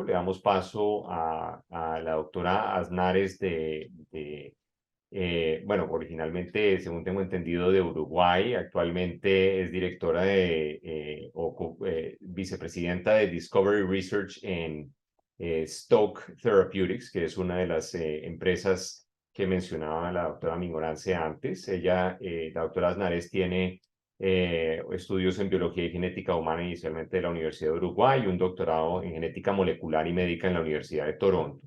le damos paso a la doctora Aznares bueno, originalmente, según tengo entendido, de Uruguay. Actualmente es directora vicepresidenta de Discovery Research en Stoke Therapeutics, que es una de las empresas que mencionaba la doctora Mingorance antes. La doctora Aznares, tiene estudios en biología y genética humana inicialmente de la Universidad de Uruguay y un doctorado en genética molecular y médica en la Universidad de Toronto.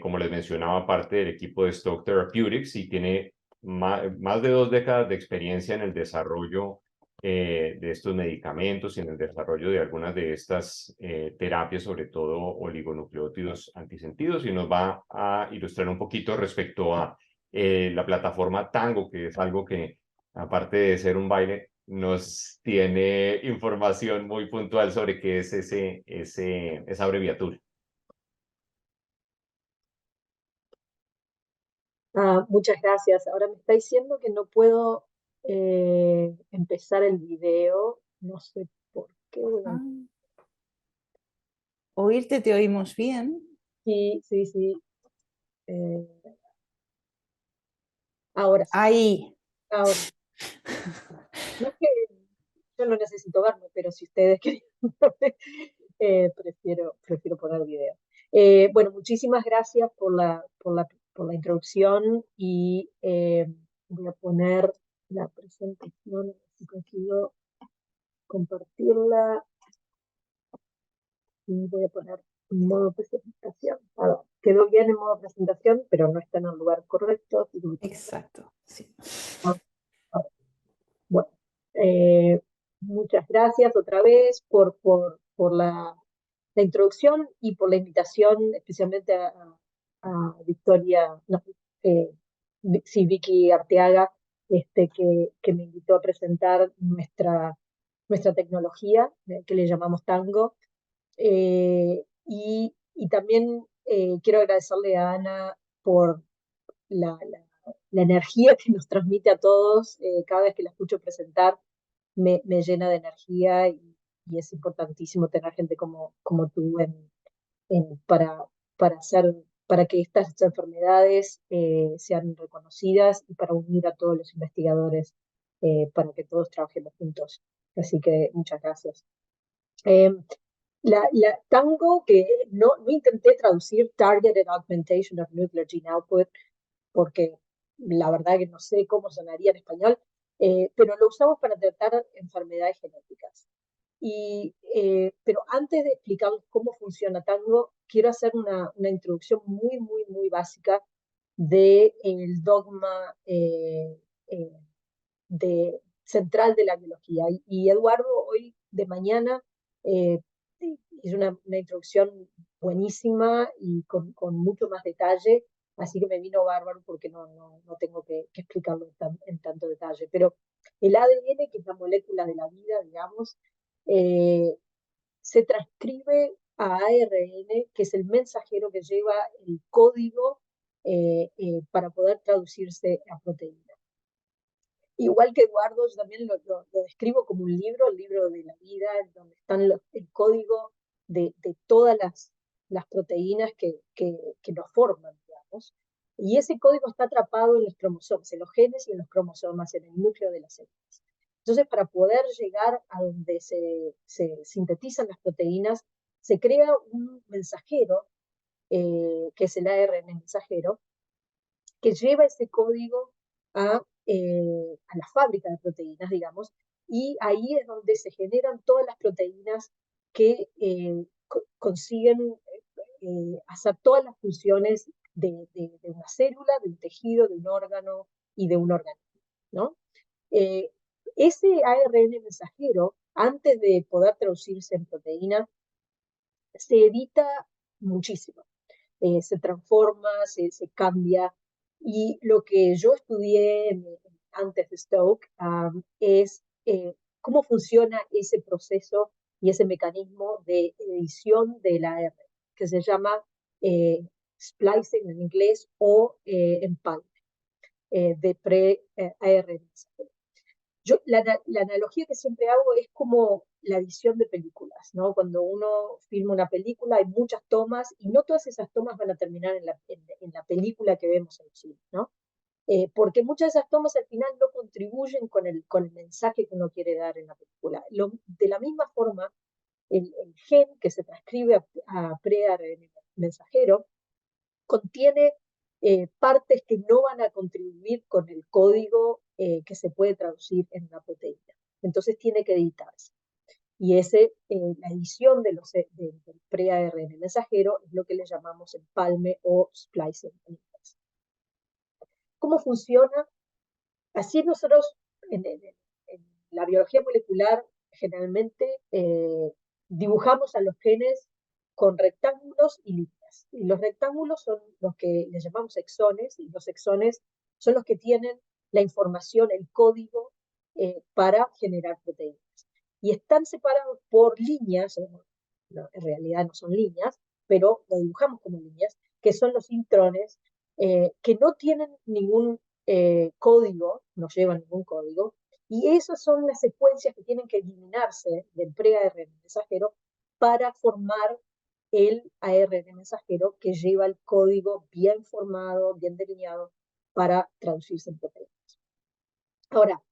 Como les mencionaba, parte del equipo de Stoke Therapeutics y tiene más de 2 décadas de experiencia en el desarrollo de estos medicamentos y en el desarrollo de algunas de estas terapias, sobre todo oligonucleótidos antisentidos, y nos va a ilustrar un poquito respecto a la plataforma Tango, que es algo que, aparte de ser un baile, nos tiene información muy puntual sobre qué es esa abreviatura. Muchas gracias. Ahora me está diciendo que no puedo empezar el video. No sé por qué. Oírte te oímos bien. Sí, sí, sí. Ahora sí. Ahí. Ahora. No es que yo no necesito verme, pero si ustedes quieren, prefiero poner video. Bueno, muchísimas gracias por la introducción y voy a poner la presentación, si consigo compartirla, y voy a poner en modo presentación. A ver, quedó bien en modo presentación, pero no está en el lugar correcto. Exacto, sí. Bueno, muchas gracias otra vez por la introducción y por la invitación, especialmente a Victoria, no, sí, Vicky Arteaga, que me invitó a presentar nuestra tecnología, que le llamamos Tango. Y también quiero agradecerle a Ana por la energía que nos transmite a todos. Cada vez que la escucho presentar me llena de energía, y es importantísimo tener gente como tú para hacer, para que estas enfermedades sean reconocidas y para unir a todos los investigadores, para que todos trabajemos juntos. Así que muchas gracias. Tango, que no intenté traducir Targeted Augmentation of Nuclear Gene Output, porque la verdad que no sé cómo sonaría en español, pero lo usamos para tratar enfermedades genéticas. Pero antes de explicarles cómo funciona Tango, quiero hacer una introducción muy, muy, muy básica del dogma central de la biología. Y Eduardo hoy de mañana hizo una introducción buenísima y con mucho más detalle, así que me vino bárbaro porque no tengo que explicarlo en tanto detalle. Pero el ADN, que es la molécula de la vida, digamos, se transcribe a ARN, que es el mensajero que lleva el código para poder traducirse a proteína. Igual que Eduardo, yo también lo describo como un libro, el libro de la vida, donde están el código de todas las proteínas que nos forman, digamos. Y ese código está atrapado en los cromosomas, en los genes y en los cromosomas, en el núcleo de las células. Entonces, para poder llegar a donde se sintetizan las proteínas, se crea un mensajero, que es el ARN mensajero, que lleva ese código a la fábrica de proteínas, digamos, y ahí es donde se generan todas las proteínas que consiguen hacer todas las funciones de una célula, de un tejido, de un órgano y de un organismo, ¿no? Ese ARN mensajero, antes de poder traducirse en proteína, se edita muchísimo. Se transforma, se cambia. Y lo que yo estudié antes de Stoke es cómo funciona ese proceso y ese mecanismo de edición del ARN, que se llama splicing en inglés o empalme de pre-ARN. La analogía que siempre hago es como la edición de películas, ¿no? Cuando uno filma una película hay muchas tomas y no todas esas tomas van a terminar en la película que vemos en el cine, ¿no? Porque muchas de esas tomas al final no contribuyen con el mensaje que uno quiere dar en la película. De la misma forma, el gen que se transcribe a pre-ARN mensajero contiene partes que no van a contribuir con el código que se puede traducir en una proteína. Entonces tiene que editarse. Y la edición del pre-ARN mensajero es lo que le llamamos empalme o splicing en inglés. ¿Cómo funciona? Así nosotros en la biología molecular generalmente dibujamos a los genes con rectángulos y líneas. Y los rectángulos son los que les llamamos exones, y los exones son los que tienen la información, el código para generar proteínas. Y están separados por líneas, en realidad no son líneas, pero lo dibujamos como líneas, que son los intrones, que no tienen ningún código, no llevan ningún código, y esas son las secuencias que tienen que eliminarse del pre-ARN mensajero para formar el ARN mensajero que lleva el código bien formado, bien delineado para traducirse en proteínas. Ahora,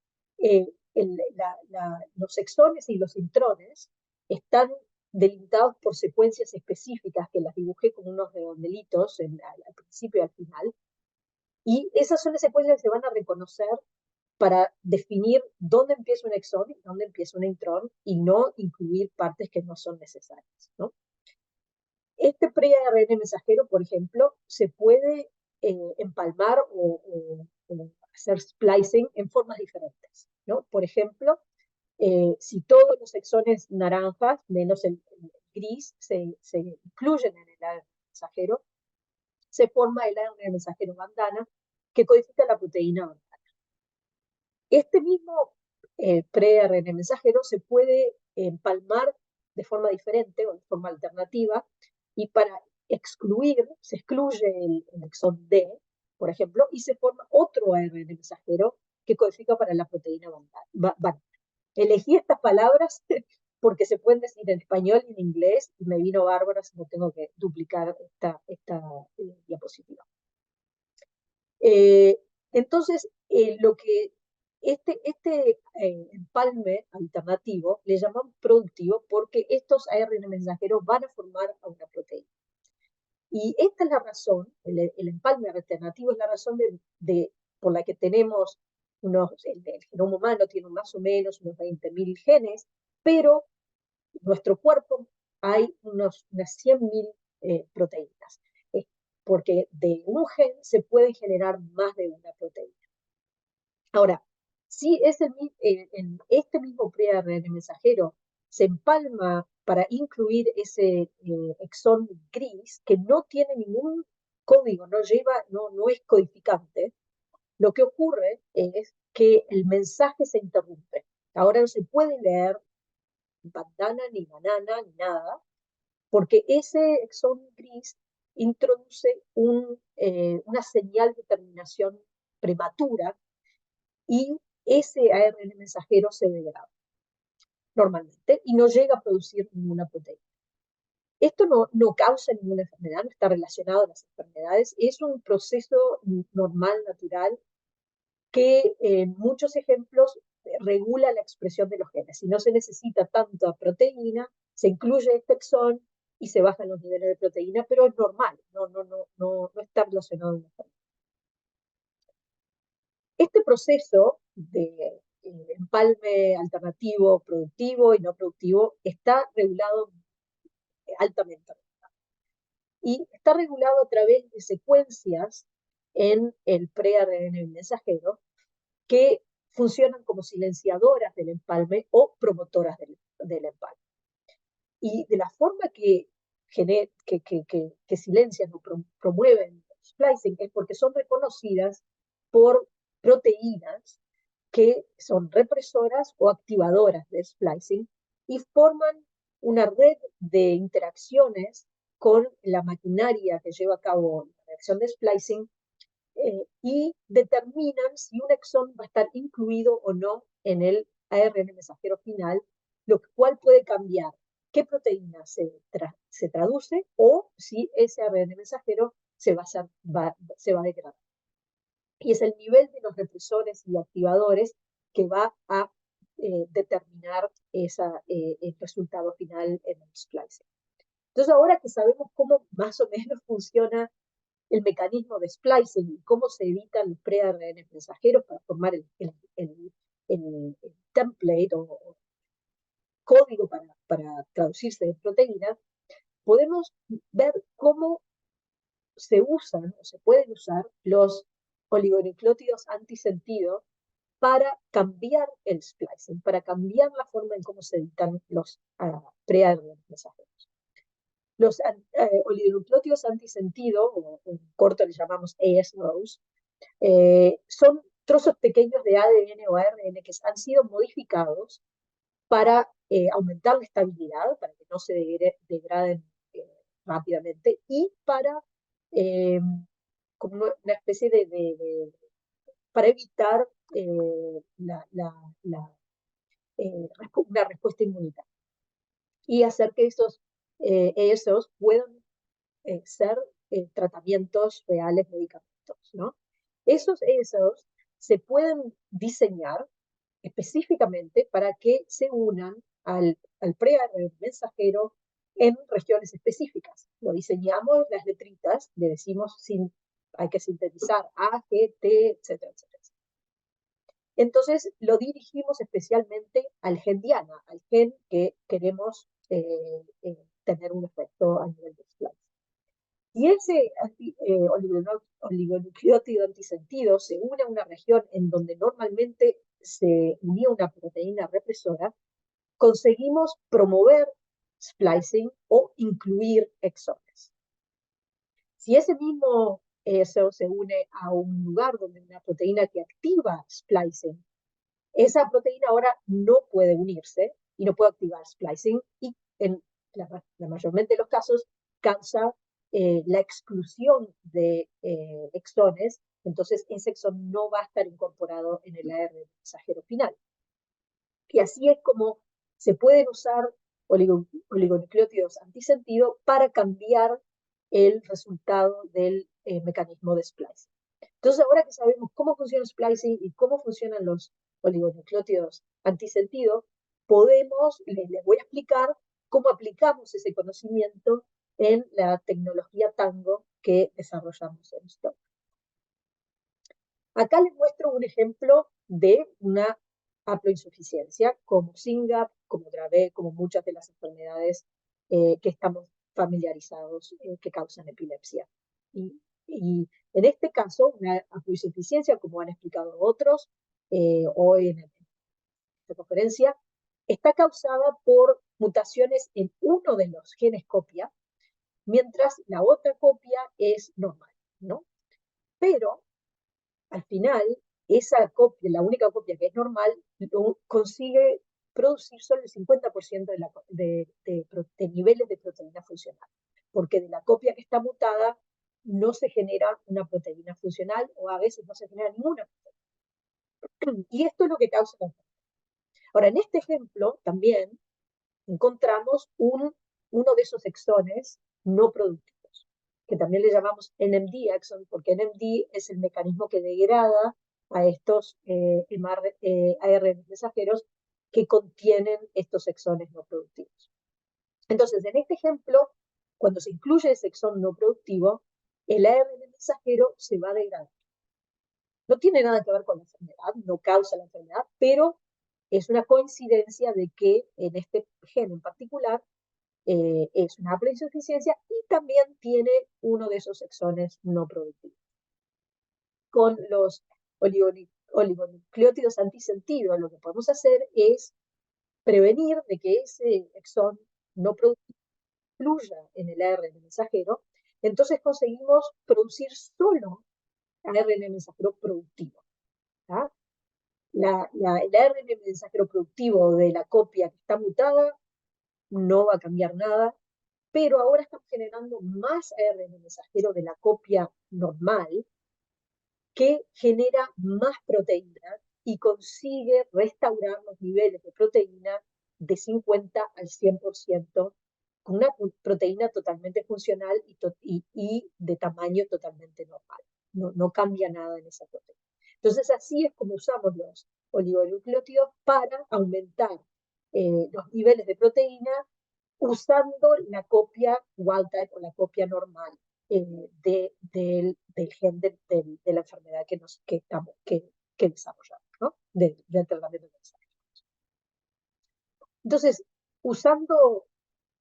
los exones y los intrones están delimitados por secuencias específicas que las dibujé con unos redondelitos al principio y al final, y esas son las secuencias que se van a reconocer para definir dónde empieza un exón y dónde empieza un intrón y no incluir partes que no son necesarias, ¿no? Este pre-ARN mensajero, por ejemplo, se puede empalmar o hacer splicing en formas diferentes, ¿no? Por ejemplo, si todos los exones naranjas, menos el gris, se incluyen en el ARN mensajero, se forma el ARN mensajero bandana que codifica la proteína bandana. Este mismo pre-ARN mensajero se puede empalmar de forma diferente o de forma alternativa, y para excluir, se excluye el exón D, por ejemplo, y se forma otro ARN mensajero que codifica para la proteína bandana. Elegí estas palabras porque se pueden decir en español y en inglés, y me vino bárbaro, si no tengo que duplicar esta diapositiva. Entonces, lo que este empalme alternativo le llamamos productivo porque estos ARN mensajeros van a formar a una proteína. Y esta es la razón, el empalme alternativo es la razón por la que tenemos el genoma humano tiene más o menos unos 20.000 genes, pero en nuestro cuerpo hay unas 100.000 proteínas, porque de un gen se pueden generar más de una proteína. Ahora, si en este mismo pre-ARN mensajero se empalma para incluir ese exón gris que no tiene ningún código, no es codificante, lo que ocurre es que el mensaje se interrumpe. Ahora no se puede leer bandana, ni banana, ni nada, porque ese exón gris introduce una señal de terminación prematura y ese ARN mensajero se degrada normalmente y no llega a producir ninguna proteína. Esto no causa ninguna enfermedad, no está relacionado a las enfermedades, es un proceso normal, natural, que en muchos ejemplos regula la expresión de los genes. Si no se necesita tanta proteína, se incluye este exón y se bajan los niveles de proteína, pero es normal, no está relacionado a una enfermedad. Este proceso de empalme alternativo, productivo y no productivo está regulado altamente. Y está regulado a través de secuencias en el pre-ARN mensajero que funcionan como silenciadoras del empalme o promotoras del empalme. Y de la forma que silencian o promueven el splicing es porque son reconocidas por proteínas que son represoras o activadoras de splicing y forman una red de interacciones con la maquinaria que lleva a cabo la reacción de splicing y determinan si un exón va a estar incluido o no en el ARN mensajero final lo cual puede cambiar qué proteína se traduce o si ese ARN mensajero se va a degradar. Y es el nivel de los represores y activadores que va a determinar el resultado final en el splicing. Entonces, ahora que sabemos cómo más o menos funciona el mecanismo de splicing y cómo se evitan los pre-ARN mensajeros para formar el template o código para traducirse de proteínas, podemos ver cómo se usan o se pueden usar los oligonucleótidos antisentido para cambiar el splicing, para cambiar la forma en cómo se editan los pre-ARN mensajeros. Los oligonucleótidos antisentido, o en corto les llamamos ASOs, son trozos pequeños de ADN o ARN que han sido modificados para aumentar la estabilidad, para que no se degraden rápidamente, y para como una especie para evitar una respuesta inmunitaria y hacer que esos puedan ser tratamientos reales, medicamentos, ¿no? Esos se pueden diseñar específicamente para que se unan al pre-ARN mensajero en regiones específicas. Lo diseñamos, las letritas, le decimos, hay que sintetizar A, G, T, etcétera, etcétera. Entonces lo dirigimos especialmente al gen diana, al gen que queremos tener un efecto a nivel de splice. Y ese oligonucleótido antisentido se une a una región en donde normalmente se unía una proteína represora, conseguimos promover splicing o incluir exones. Si ese mismo ESO se une a un lugar donde una proteína que activa splicing, esa proteína ahora no puede unirse y no puede activar splicing y en la mayormente de los casos causa la exclusión de exones, entonces ese exón no va a estar incorporado en el ARN mensajero final. Y así es como se pueden usar oligonucleótidos antisentido para cambiar el resultado del mecanismo de splicing. Entonces, ahora que sabemos cómo funciona el splicing y cómo funcionan los oligonucleótidos antisentido, les voy a explicar cómo aplicamos ese conocimiento en la tecnología Tango que desarrollamos en Stock. Acá les muestro un ejemplo de una haploinsuficiencia, como SYNGAP, como Dravet, como muchas de las enfermedades que estamos familiarizados que causan epilepsia. Y en este caso, una haploinsuficiencia, como han explicado otros hoy en esta conferencia, está causada por mutaciones en uno de los genes copia, mientras la otra copia es normal, ¿no? Pero al final, esa copia, la única copia que es normal, consigue producir solo el 50% de niveles de proteína funcional, porque de la copia que está mutada no se genera una proteína funcional o a veces no se genera ninguna proteína. Y esto es lo que causa la enfermedad. Ahora, en este ejemplo también encontramos uno de esos exones no productivos, que también le llamamos NMD exon, porque NMD es el mecanismo que degrada a estos ARN mensajeros que contienen estos exones no productivos. Entonces, en este ejemplo, cuando se incluye ese exón no productivo, el ARN mensajero se va a degradar. No tiene nada que ver con la enfermedad, no causa la enfermedad, pero es una coincidencia de que en este gen en particular es una haploinsuficiencia y también tiene uno de esos exones no productivos. Con los oligonucleótidos antisentido, lo que podemos hacer es prevenir de que ese exón no productivo fluya en el ARN mensajero, entonces conseguimos producir solo ARN mensajero productivo. ¿tá? El ARN mensajero productivo de la copia que está mutada no va a cambiar nada, pero ahora estamos generando más ARN mensajero de la copia normal que genera más proteína y consigue restaurar los niveles de proteína de 50 al 100%, con una proteína totalmente funcional y de tamaño totalmente normal. No cambia nada en esa proteína. Entonces, así es como usamos los oligonucleótidos para aumentar los niveles de proteína usando la copia wild type o la copia normal del gen de la enfermedad que desarrollamos, ¿no? Del tratamiento que desarrollamos. Entonces, usando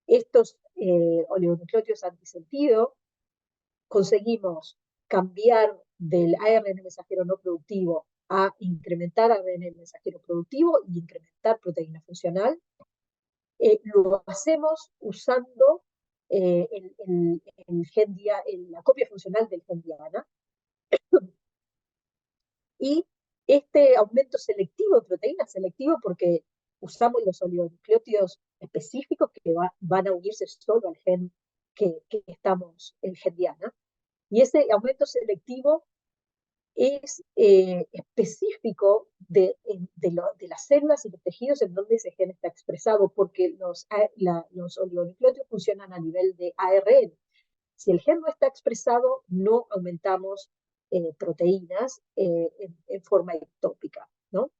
estos oligonucleótidos antisentido, conseguimos cambiar del ARN mensajero no productivo a incrementar ARN mensajero productivo y incrementar proteína funcional. Lo hacemos usando la copia funcional del gen Diana. Y este aumento selectivo de proteínas, selectivo porque usamos los oligonucleótidos específicos que van a unirse solo al gen el gen Diana. Y ese aumento selectivo es específico de las células y los tejidos en donde ese gen está expresado, porque los oligonucleótidos funcionan a nivel de ARN. Si el gen no está expresado, no aumentamos proteínas en forma ectópica, ¿no?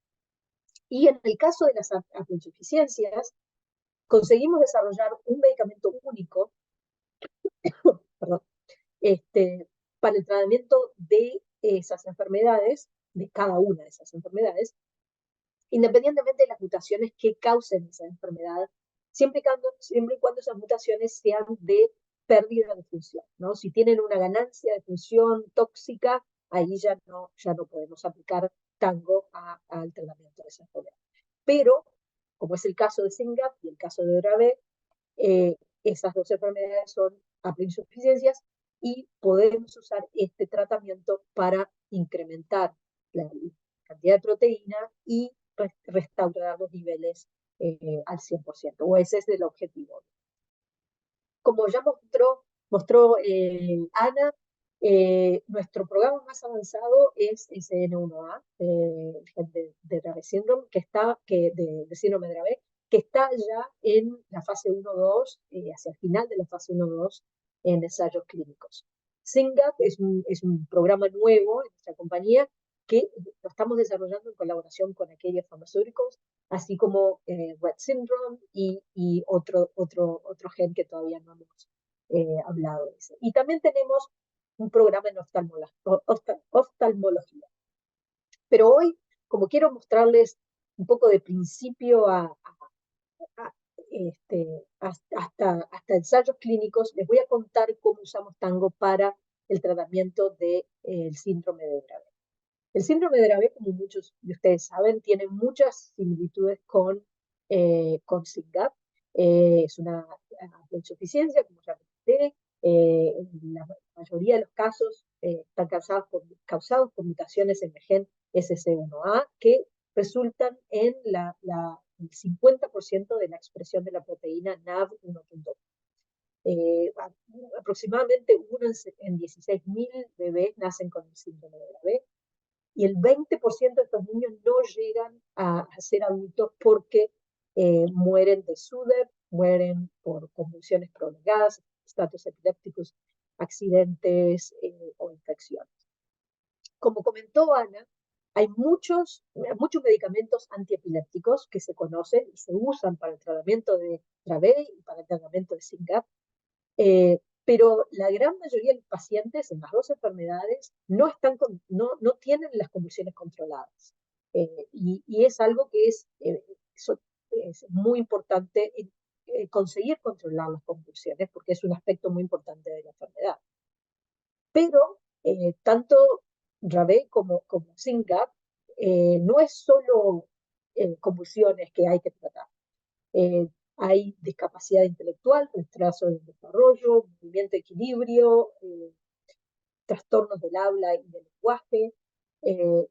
Y en el caso de las haploinsuficiencias, conseguimos desarrollar un medicamento único perdón, para el tratamiento de esas enfermedades, de cada una de esas enfermedades, independientemente de las mutaciones que causen esa enfermedad, siempre y cuando esas mutaciones sean de pérdida de función, ¿no? Si tienen una ganancia de función tóxica, ahí ya no podemos aplicar tango al tratamiento de esa enfermedad. Pero, como es el caso de SYNGAP y el caso de Dravet, esas dos enfermedades son haploinsuficiencias y podemos usar este tratamiento para incrementar la cantidad de proteína y restaurar los niveles al 100%, o ese es el objetivo. Como ya mostró Ana, nuestro programa más avanzado es SN1A, de Dravet Syndrome, de síndrome de Dravet, que está ya en la fase 1-2, hacia el final de la fase 1-2 en ensayos clínicos. SYNGAP es un programa nuevo en nuestra compañía que lo estamos desarrollando en colaboración con aquellos farmacéuticos, así como Rett Syndrome y otro gen que todavía no hemos hablado de ese. Y también tenemos un programa en oftalmología. Pero hoy, como quiero mostrarles un poco de principio hasta ensayos clínicos, les voy a contar cómo usamos tango para el tratamiento del síndrome de Dravet. El síndrome de Dravet, como muchos de ustedes saben, tiene muchas similitudes con SYNGAP. Es una insuficiencia, como ya comenté. La mayoría de los casos están causados por mutaciones en el gen SC1A que resultan en el 50% de la expresión de la proteína NAV1.1. Aproximadamente 1 en 16.000 bebés nacen con el síndrome de Dravet y el 20% de estos niños no llegan a ser adultos porque mueren de SUDEP, mueren por convulsiones prolongadas, estatus epilépticos, accidentes o infecciones. Como comentó Ana, hay muchos medicamentos antiepilépticos que se conocen y se usan para el tratamiento de Dravet y para el tratamiento de SYNGAP, pero la gran mayoría de los pacientes en las dos enfermedades no tienen las convulsiones controladas. Y es algo que es muy importante conseguir controlar las convulsiones porque es un aspecto muy importante de la enfermedad. Pero tanto Dravet como SYNGAP no es solo convulsiones que hay que tratar. Hay discapacidad intelectual, retraso del desarrollo, movimiento de equilibrio, trastornos del habla y del lenguaje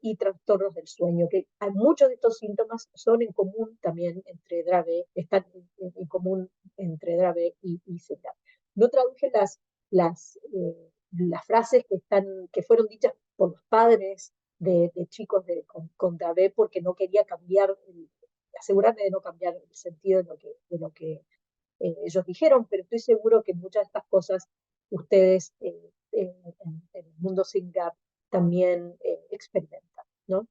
y trastornos del sueño, que hay muchos de estos síntomas son en común también entre Dravet, están en común entre Dravet y SYNGAP. No traduje las frases que fueron dichas por los padres de chicos con Dravet porque no quería cambiar asegurarme de no cambiar el sentido de lo que ellos dijeron, pero estoy seguro que muchas de estas cosas ustedes en el mundo SIGGRAPH también experimentan, ¿no?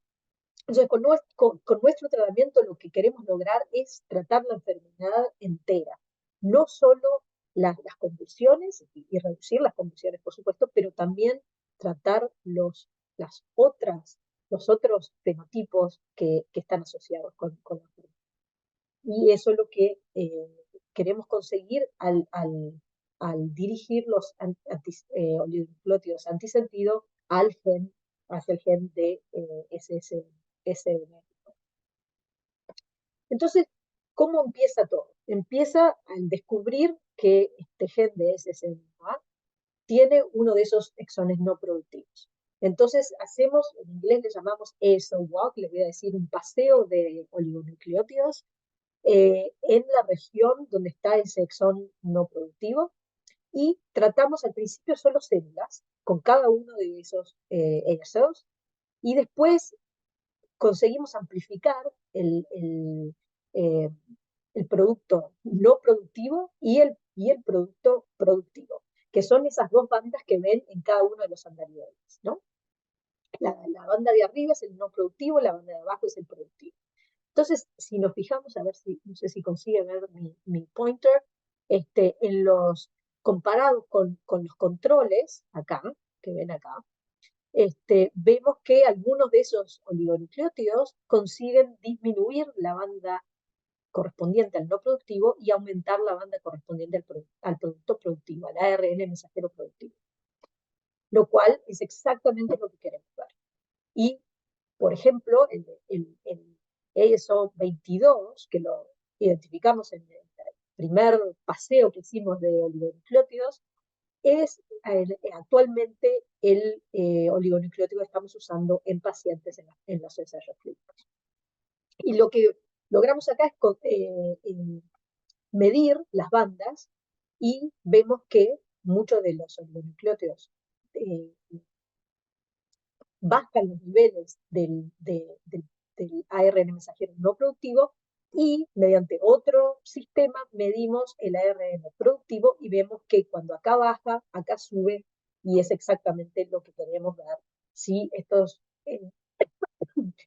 Entonces, con nuestro tratamiento lo que queremos lograr es tratar la enfermedad entera, no solo las convulsiones y reducir las convulsiones, por supuesto, pero también tratar los otros fenotipos que están asociados con la enfermedad. Y eso es lo que queremos conseguir al dirigir los oligonucleótidos antisentido hacia el gen de SSN. Entonces, ¿cómo empieza todo? Empieza al descubrir que este gen de SSNA tiene uno de esos exones no productivos. Entonces hacemos, en inglés le llamamos ESO walk, les voy a decir un paseo de oligonucleótidos en la región donde está ese exón no productivo y tratamos al principio solo células con cada uno de esos ESOs y después conseguimos amplificar el producto no productivo y el producto productivo, que son esas dos bandas que ven en cada uno de los andariveles, ¿no? La banda de arriba es el no productivo, la banda de abajo es el productivo. Entonces, si nos fijamos, a ver si, no sé si consigue ver mi pointer, en los, comparados con los controles, acá, que ven acá, vemos que algunos de esos oligonucleótidos consiguen disminuir la banda correspondiente al no productivo y aumentar la banda correspondiente al producto productivo, al ARN mensajero productivo, lo cual es exactamente lo que queremos ver. Y, por ejemplo, el ESO 22, que lo identificamos en el primer paseo que hicimos de oligonucleótidos, es actualmente el oligonucleótido que estamos usando en pacientes en los ensayos clínicos. Y lo que logramos acá es medir las bandas y vemos que muchos de los oligonucleótidos bajan los niveles del ARN mensajero no productivo y mediante otro sistema medimos el ARN productivo y vemos que cuando acá baja, acá sube y es exactamente lo que queremos ver si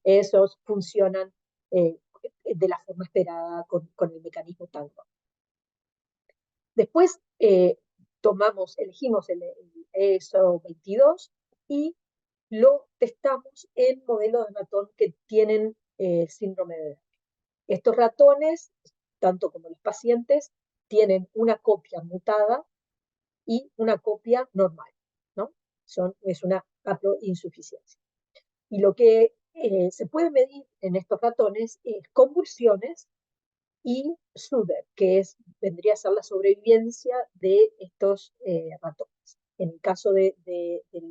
esos funcionan de la forma esperada con el mecanismo TANGO. Después elegimos el ESO 22 y lo testamos en modelos de ratón que tienen síndrome de Down. Estos ratones, tanto como los pacientes, tienen una copia mutada y una copia normal, ¿no? Es una haploinsuficiencia. Y lo que se puede medir en estos ratones es convulsiones y SUDEP, que vendría a ser la sobrevivencia de estos ratones. En el caso del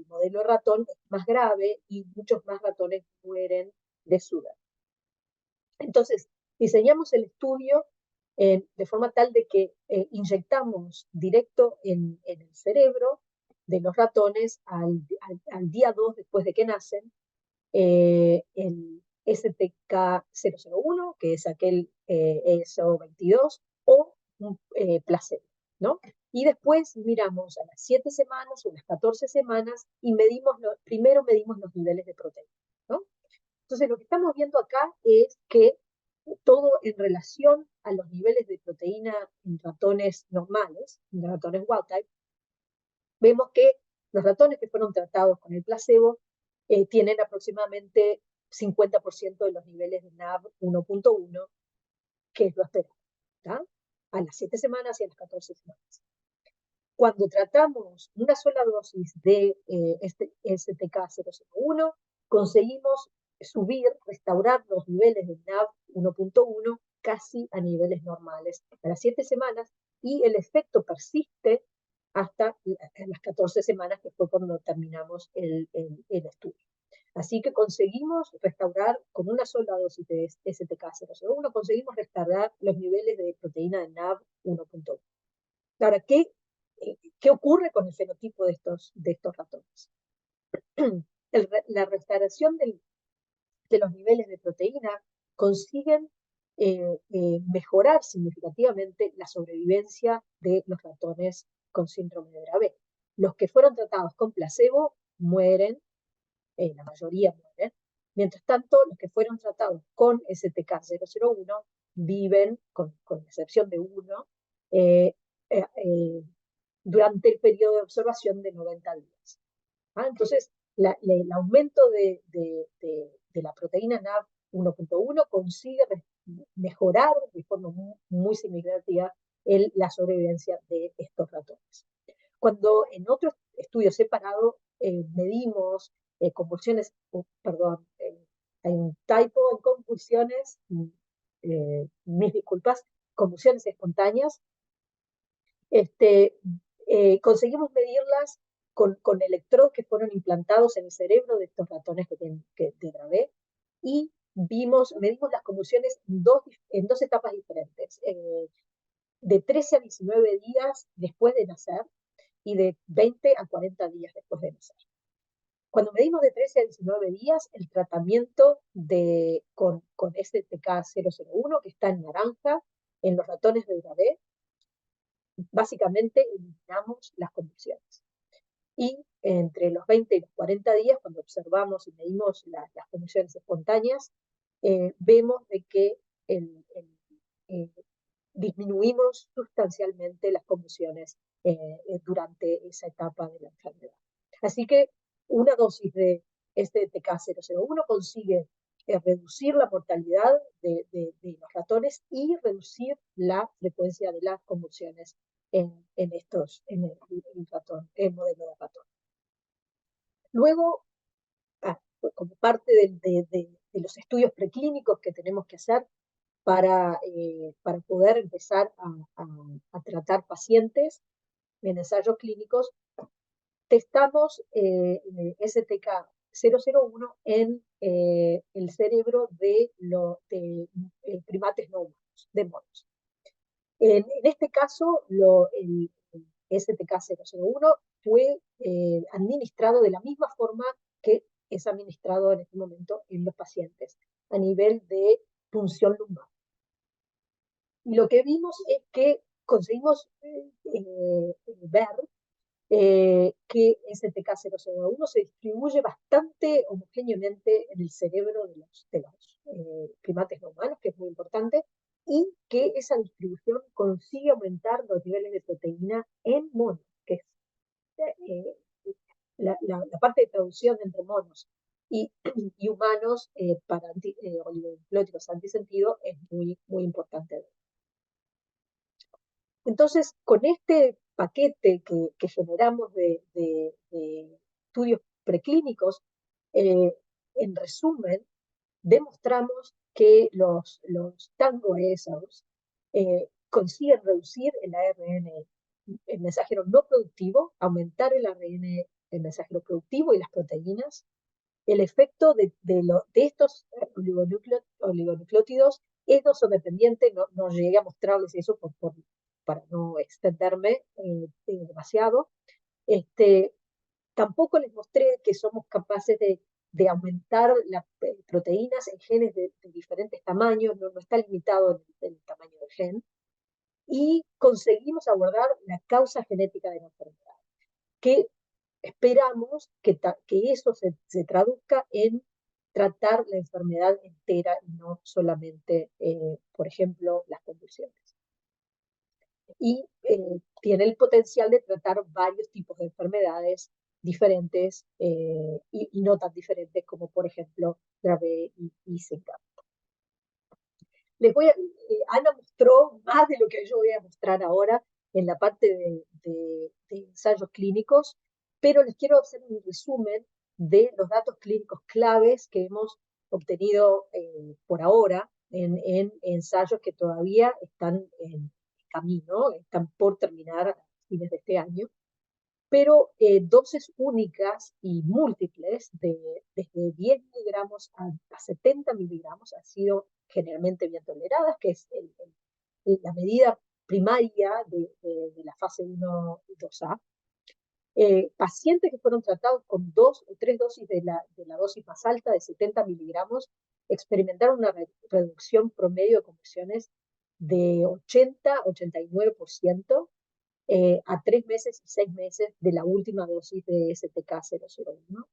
modelo de ratón es más grave y muchos más ratones mueren de SUDEP. Entonces, diseñamos el estudio de forma tal de que inyectamos directo en el cerebro de los ratones al día 2 después de que nacen el STK001, que es aquel ESO 22, o un placebo, ¿no? Y después miramos a las 7 semanas o las 14 semanas y primero medimos los niveles de proteína, ¿no? Entonces, lo que estamos viendo acá es que todo en relación a los niveles de proteína en ratones normales, en ratones wild type, vemos que los ratones que fueron tratados con el placebo tienen aproximadamente 50% de los niveles de NAV 1.1, que es lo esperado, ¿tá? A las 7 semanas y a las 14 semanas. Cuando tratamos una sola dosis de este STK001, conseguimos restaurar los niveles de NAV 1.1 casi a niveles normales a las 7 semanas y el efecto persiste hasta las 14 semanas, que fue cuando terminamos el estudio. Así que conseguimos restaurar, con una sola dosis de STK001, conseguimos restaurar los niveles de proteína de NAV 1.1. Ahora, ¿qué ocurre con el fenotipo de estos ratones? La restauración de los niveles de proteína consiguen mejorar significativamente la sobrevivencia de los ratones con síndrome de Dravet. Los que fueron tratados con placebo mueren, la mayoría mueren. Mientras tanto, los que fueron tratados con STK-001 viven, con excepción de uno, durante el periodo de observación de 90 días. Entonces, el aumento de la proteína NAV 1.1 consigue mejorar de forma muy significativa la sobrevivencia de estos ratones. Cuando en otro estudio separado medimos convulsiones, hay un typo en convulsiones, mis disculpas, convulsiones espontáneas, conseguimos medirlas con electrodos que fueron implantados en el cerebro de estos ratones de Dravet y medimos las convulsiones en dos etapas diferentes, de 13 a 19 días después de nacer y de 20 a 40 días después de nacer. Cuando medimos de 13 a 19 días, el tratamiento con STK-001, que está en naranja, en los ratones de Dravet, básicamente eliminamos las convulsiones. Y entre los 20 y los 40 días, cuando observamos y medimos las convulsiones espontáneas, vemos de que disminuimos sustancialmente las convulsiones durante esa etapa de la enfermedad. Así que una dosis de STK-001 consigue reducir la mortalidad de los ratones y reducir la frecuencia de las convulsiones en el modelo de ratón. Luego, como parte de los estudios preclínicos que tenemos que hacer para poder empezar a tratar pacientes en ensayos clínicos, testamos STK-001 en el cerebro de primates no humanos, de monos. En este caso, el STK-001 fue administrado de la misma forma que es administrado en este momento en los pacientes, a nivel de punción lumbar. Y lo que vimos es que conseguimos ver que STK-001 se distribuye bastante homogéneamente en el cerebro de los primates no humanos, que es muy importante, y que esa distribución consigue aumentar los niveles de proteína en monos, que es la parte de traducción entre monos y humanos para oligonucleótidos antisentido es muy, muy importante. Entonces, con este paquete que generamos de estudios preclínicos, en resumen, demostramos que los tangoesos consiguen reducir el ARN, el mensajero no productivo, aumentar el ARN, el mensajero productivo y las proteínas. El efecto de estos oligonucleótidos es dosodependiente, no llegué a mostrarles eso para no extenderme demasiado. Tampoco les mostré que somos capaces de aumentar las proteínas en genes de diferentes tamaños, no está limitado en el tamaño del gen, y conseguimos abordar la causa genética de la enfermedad, que esperamos que eso se traduzca en tratar la enfermedad entera y no solamente, por ejemplo, las convulsiones. Y tiene el potencial de tratar varios tipos de enfermedades diferentes y no tan diferentes como, por ejemplo, Dravet y Zika. Ana mostró más de lo que yo voy a mostrar ahora en la parte de ensayos clínicos, pero les quiero hacer un resumen de los datos clínicos claves que hemos obtenido por ahora en ensayos que todavía están en camino, están por terminar a fines de este año, pero dosis únicas y múltiples desde 10 miligramos a 70 miligramos han sido generalmente bien toleradas, que es la medida primaria de la fase 1 y 2A. Pacientes que fueron tratados con 2 o 3 dosis de la dosis más alta de 70 miligramos experimentaron una reducción promedio de convulsiones de 80-89% a 3 meses y 6 meses de la última dosis de STK-001.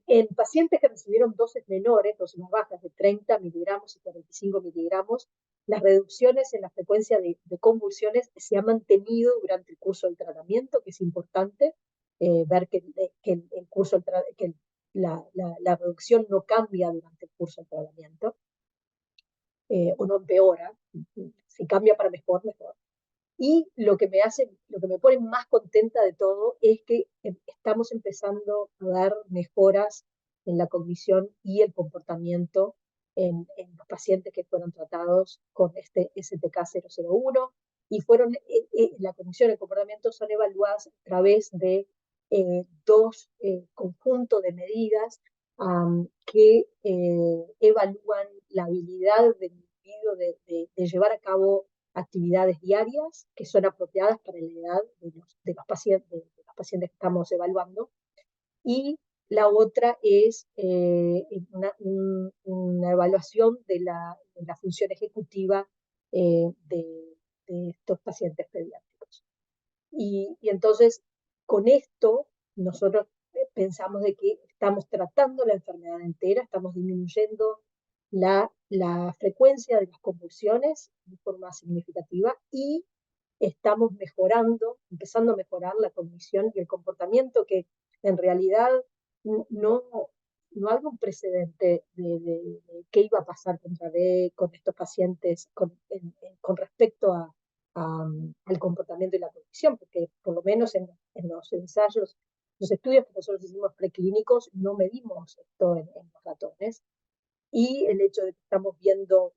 En pacientes que recibieron dosis menores, dosis más bajas de 30 miligramos y 45 miligramos, las reducciones en la frecuencia de convulsiones se han mantenido durante el curso del tratamiento, que es importante ver que el curso que la reducción no cambia durante el curso del tratamiento o no empeora. Si cambia para mejor, mejor. Y lo que me pone más contenta de todo es que estamos empezando a dar mejoras en la cognición y el comportamiento en los pacientes que fueron tratados con este STK-001 y la cognición y el comportamiento son evaluadas a través de dos conjuntos de medidas que evalúan la habilidad del individuo de llevar a cabo actividades diarias que son apropiadas para la edad de los pacientes que estamos evaluando. Y la otra es una evaluación de la función ejecutiva de estos pacientes pediátricos. Y entonces, con esto, nosotros pensamos de que estamos tratando la enfermedad entera, estamos disminuyendo la frecuencia de las convulsiones de forma significativa y estamos empezando a mejorar la cognición y el comportamiento, que en realidad no hay un precedente de qué iba a pasar con estos pacientes con respecto al comportamiento y la cognición, porque por lo menos en los ensayos, los estudios que nosotros hicimos preclínicos, no medimos esto en los ratones. Y el hecho de que estamos viendo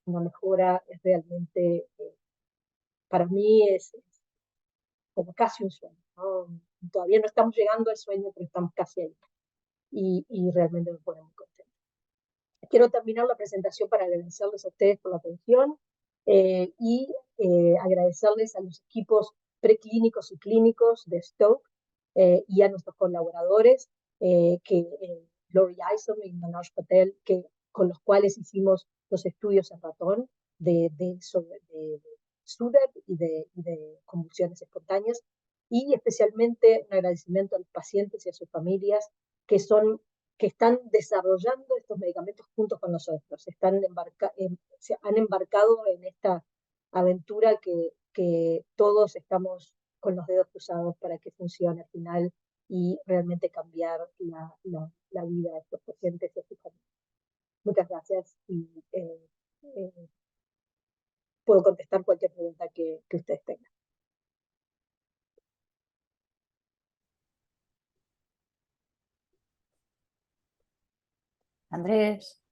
una mejora es realmente, para mí, es como casi un sueño, ¿no? Todavía no estamos llegando al sueño, pero estamos casi ahí. Y realmente me pone muy contenta. Quiero terminar la presentación para agradecerles a ustedes por la atención y agradecerles a los equipos preclínicos y clínicos de Stoke y a nuestros colaboradores Lori Isom y Manoj Patel, con los cuales hicimos los estudios en ratón de SUDEP y de convulsiones espontáneas, y especialmente un agradecimiento a los pacientes y a sus familias que están desarrollando estos medicamentos junto con nosotros. Se han embarcado en esta aventura que todos estamos con los dedos cruzados para que funcione al final y realmente cambiar la vida de estos pacientes y a sus familias. Muchas gracias y puedo contestar cualquier pregunta que ustedes tengan. Andrés.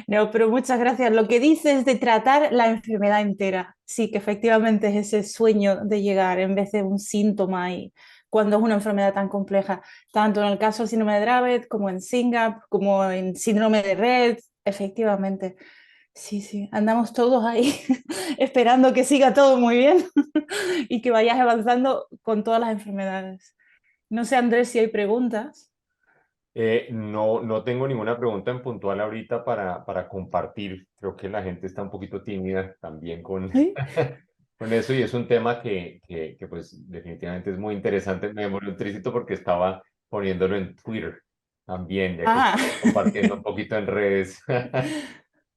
No, pero muchas gracias. Lo que dices de tratar la enfermedad entera, sí, que efectivamente es ese sueño de llegar en vez de un síntoma, y cuando es una enfermedad tan compleja, tanto en el caso del síndrome de Dravet como en SYNGAP, como en síndrome de Rett, efectivamente. Sí, sí, andamos todos ahí esperando que siga todo muy bien y que vayas avanzando con todas las enfermedades. No sé, Andrés, si hay preguntas. No tengo ninguna pregunta en puntual ahorita para compartir. Creo que la gente está un poquito tímida también con, ¿Sí? con eso, y es un tema que pues definitivamente es muy interesante. Me demoré un tricito porque estaba poniéndolo en Twitter también, ya que Ah. estaba compartiendo un poquito en redes.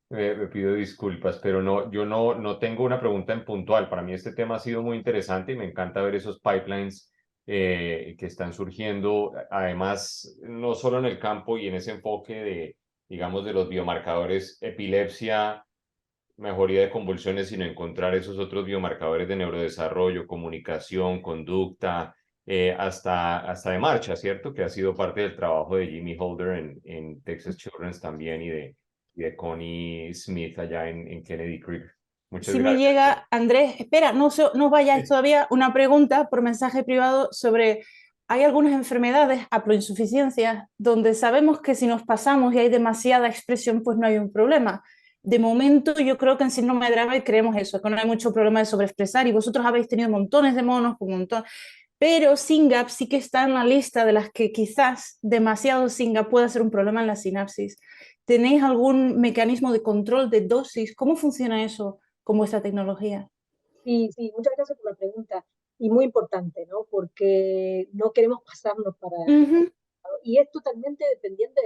Me pido disculpas, pero yo no tengo una pregunta en puntual. Para mí este tema ha sido muy interesante y me encanta ver esos pipelines que están surgiendo, además, no solo en el campo y en ese enfoque digamos, de los biomarcadores epilepsia, mejoría de convulsiones, sino encontrar esos otros biomarcadores de neurodesarrollo, comunicación, conducta, hasta de marcha, ¿cierto? Que ha sido parte del trabajo de Jimmy Holder en Texas Children's también, y de Connie Smith allá en Kennedy Creek. Muchas Si me gracias. llega, Andrés, espera, no vayáis todavía, una pregunta por mensaje privado sobre, hay algunas enfermedades, haploinsuficiencias, donde sabemos que si nos pasamos y hay demasiada expresión, pues no hay un problema. De momento, yo creo que en síndrome de Dravet creemos eso, que no hay mucho problema de sobreexpresar, y vosotros habéis tenido montones de monos, con montón. pero SYNGAP sí que está en la lista de las que quizás demasiado SYNGAP pueda ser un problema en la sinapsis. ¿Tenéis algún mecanismo de control de dosis? ¿Cómo funciona eso con vuestra tecnología? Sí, sí, muchas gracias por la pregunta. Y muy importante, ¿no? Porque no queremos pasarnos para... Ujú. Y es totalmente dependiente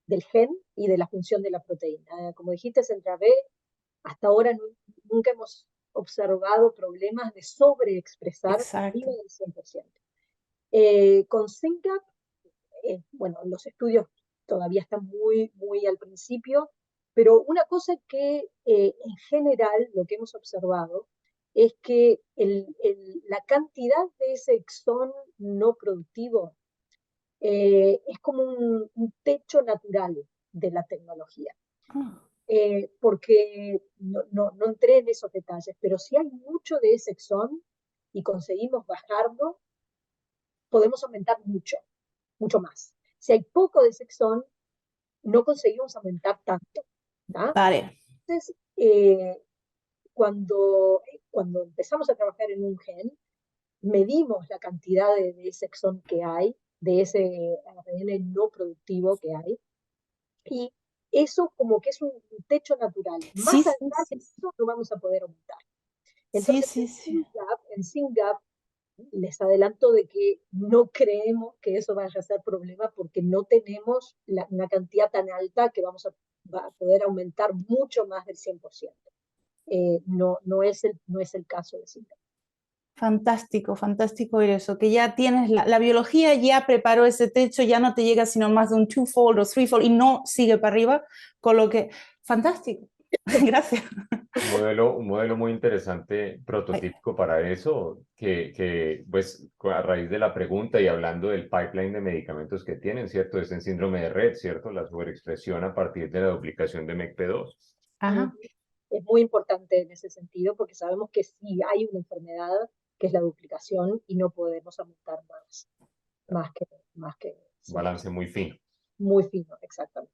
del gen y de la función de la proteína. Como dijiste, centra B, hasta ahora nunca hemos observado problemas de sobreexpresar arriba Exacto. del 100%. Con SYNGAP, bueno, los estudios todavía están muy, muy al principio, pero una cosa que en general lo que hemos observado es que la cantidad de ese exón no productivo es como un techo natural de la tecnología. Ah, Porque no entré en esos detalles, pero si hay mucho de ese exón y conseguimos bajarlo, podemos aumentar mucho, mucho más. Si hay poco de ese exón, no conseguimos aumentar tanto. ¿Tá? vale. Entonces, cuando empezamos a trabajar en un gen, medimos la cantidad de ese exón que hay, de ese ARN no productivo que hay, y eso como que es un techo natural. Sí, Más allá sí, de sí, sí. eso no vamos a poder aumentar. Sí, Entonces, sí, sí. En SYNGAP les adelanto de que no creemos que eso vaya a ser problema porque no tenemos una cantidad tan alta que va a poder aumentar mucho más del 100%. No es el caso de SYNGAP. Fantástico, fantástico oír eso, que ya tienes, la biología ya preparó ese techo, ya no te llega sino más de un twofold o threefold y no sigue para arriba, con lo que, fantástico, gracias. Un modelo muy interesante, prototípico para eso, pues a raíz de la pregunta y hablando del pipeline de medicamentos que tienen, ¿cierto? Es en síndrome de Rett, ¿cierto? La sobreexpresión a partir de la duplicación de MECP2. Ajá. Es muy importante en ese sentido porque sabemos que sí hay una enfermedad que es la duplicación y no podemos aumentar más, más que Un 100%. balance muy fino. Muy fino, exactamente.